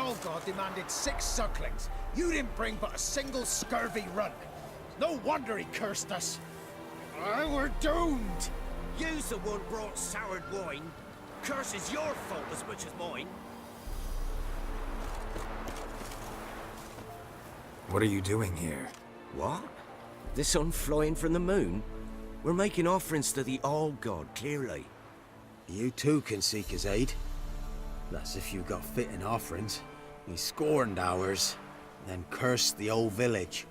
All God demanded 6 sucklings. You didn't bring but a single scurvy run. No wonder he cursed us. We're doomed. You's the one brought soured wine. Curse is your fault as much as mine. What are you doing here? What? The sun flying from the moon? We're making offerings to the All-God, clearly. You too can seek his aid. That's if you got fitting offerings. He scorned ours, then cursed the old village.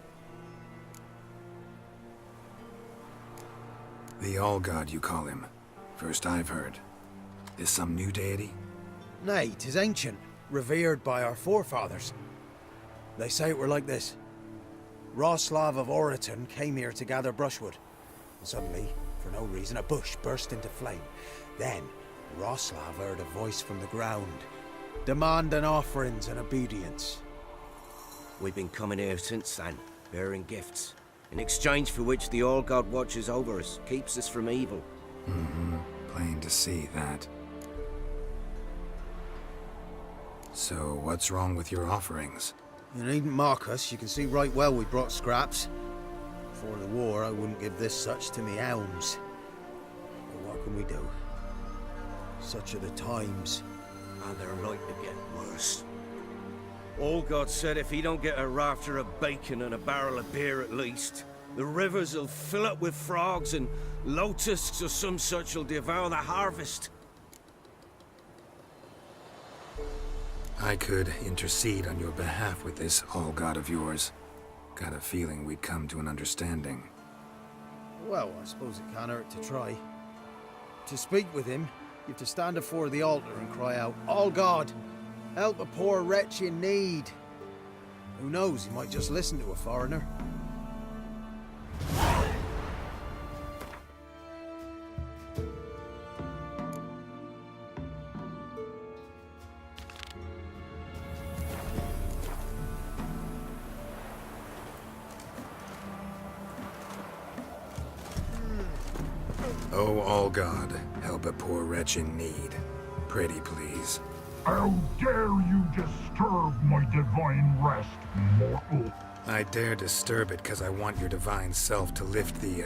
The All-God, you call him. First I've heard. Is some new deity? Nay, 'tis ancient, revered by our forefathers. They say it were like this. Roslav of Oriton came here to gather brushwood. And suddenly, for no reason, a bush burst into flame. Then, Roslav heard a voice from the ground, demanding offerings and obedience. We've been coming here since then, bearing gifts, in exchange for which the All-God watches over us, keeps us from evil. Mm-hmm. Plain to see that. So, what's wrong with your offerings? You needn't mock us. You can see right well we brought scraps. Before the war, I wouldn't give this such to me elms. But what can we do? Such are the times. And they're like to get worse. All-God said if he don't get a rafter of bacon and a barrel of beer at least, the rivers will fill up with frogs and locusts or some such will devour the harvest. I could intercede on your behalf with this All-God of yours. Got a feeling we'd come to an understanding. Well, I suppose it can't hurt to try. To speak with him, you have to stand before the altar and cry out, "All God, help a poor wretch in need." Who knows, he might just listen to a foreigner. Oh, All-God, help a poor wretch in need. Pretty please. How dare you disturb my divine rest, mortal? I dare disturb it because I want your divine self to lift the,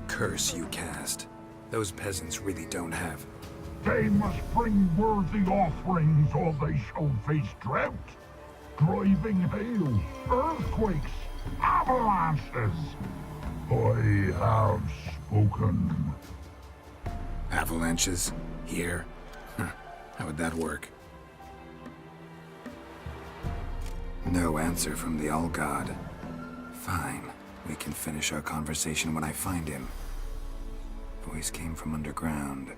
curse you cast. Those peasants really don't have. They must bring worthy offerings or they shall face drought, driving hail, earthquakes, avalanches. I have spoken. Avalanches? Here? How would that work? No answer from the All-God. Fine. We can finish our conversation when I find him. Voice came from underground.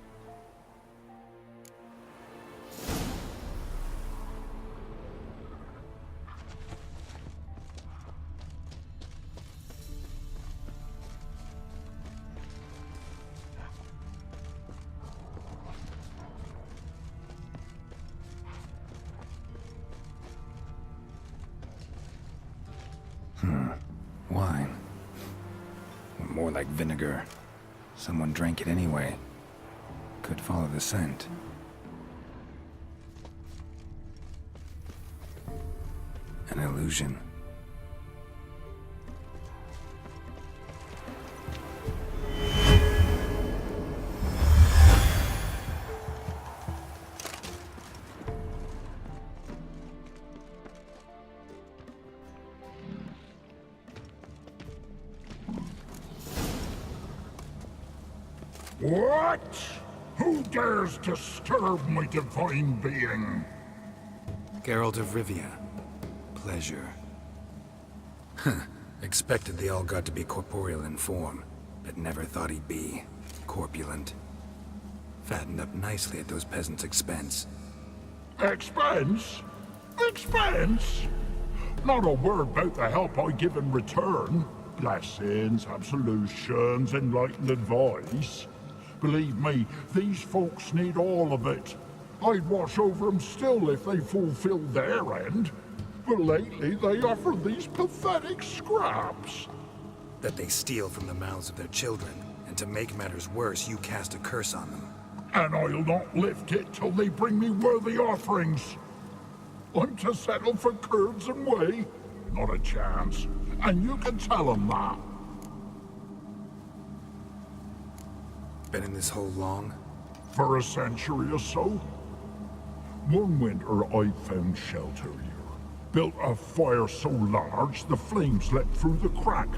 Wine. Or more like vinegar. Someone drank it anyway. Could follow the scent. An illusion. What? Who dares disturb my divine being? Geralt of Rivia. Pleasure. Expected the All-God to be corporeal in form, but never thought he'd be corpulent. Fattened up nicely at those peasants' expense. Expense? Expense? Not a word about the help I give in return. Blessings, absolutions, enlightened advice. Believe me, these folks need all of it. I'd watch over them still if they fulfilled their end. But lately they offer these pathetic scraps. That they steal from the mouths of their children, and to make matters worse, you cast a curse on them. And I'll not lift it till they bring me worthy offerings. I'm to settle for curds and whey? Not a chance. And you can tell him that. Been in this hole long? For a century or so. One winter I found shelter here. Built a fire so large the flames leapt through the crack,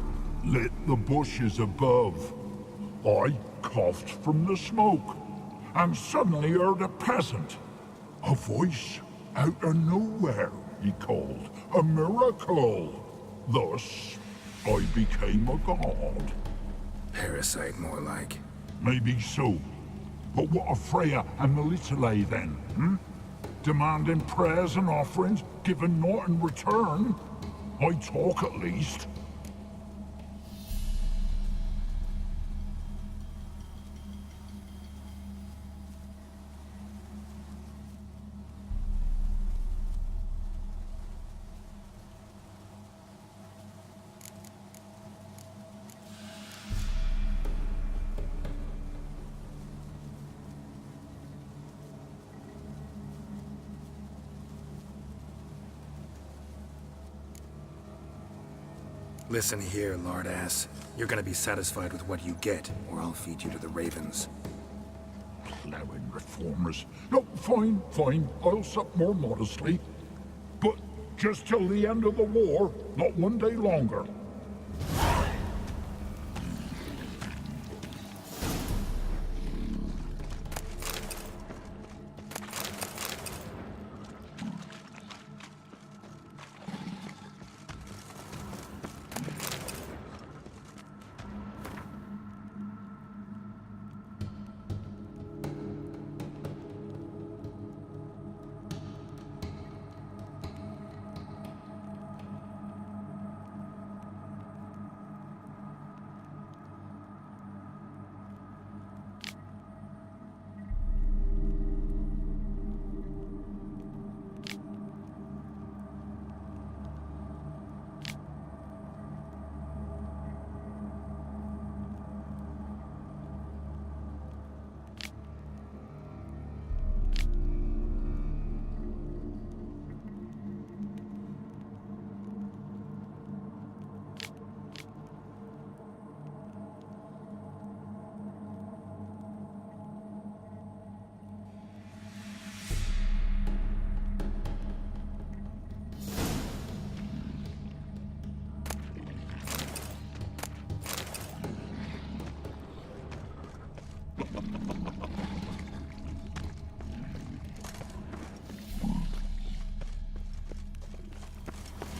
lit the bushes above. I coughed from the smoke, and suddenly heard a peasant. A voice out of nowhere, he called. A miracle. Thus, I became a god. Parasite, more like. Maybe so. But what of Freya and Melitele then, hmm? Demanding prayers and offerings, giving naught in return? I talk at least. Listen here, Lord Ass. You're gonna be satisfied with what you get, or I'll feed you to the ravens. Plowing reformers. No, fine, fine. I'll sup more modestly. But just till the end of the war, not one day longer.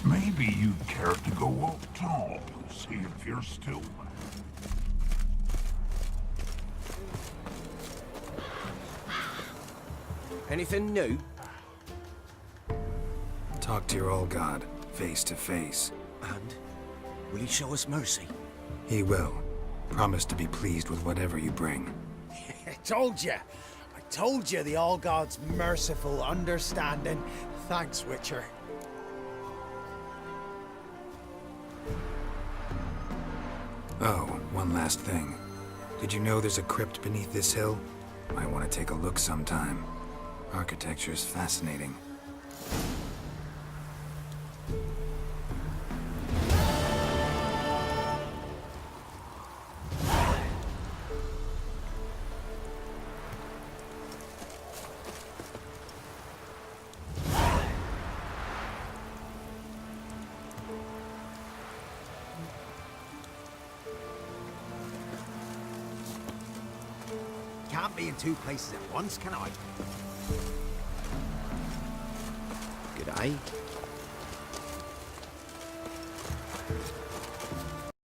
Maybe you'd care to go up tall, see if you're still there. Anything new? Talk to your old god, face to face. And will he show us mercy? He will. Promise to be pleased with whatever you bring. I told you. I told you the All God's merciful, understanding. Thanks, Witcher. Oh, one last thing. Did you know there's a crypt beneath this hill? Might want to take a look sometime. Architecture's fascinating. Can't be in two places at once, can I? Good eye.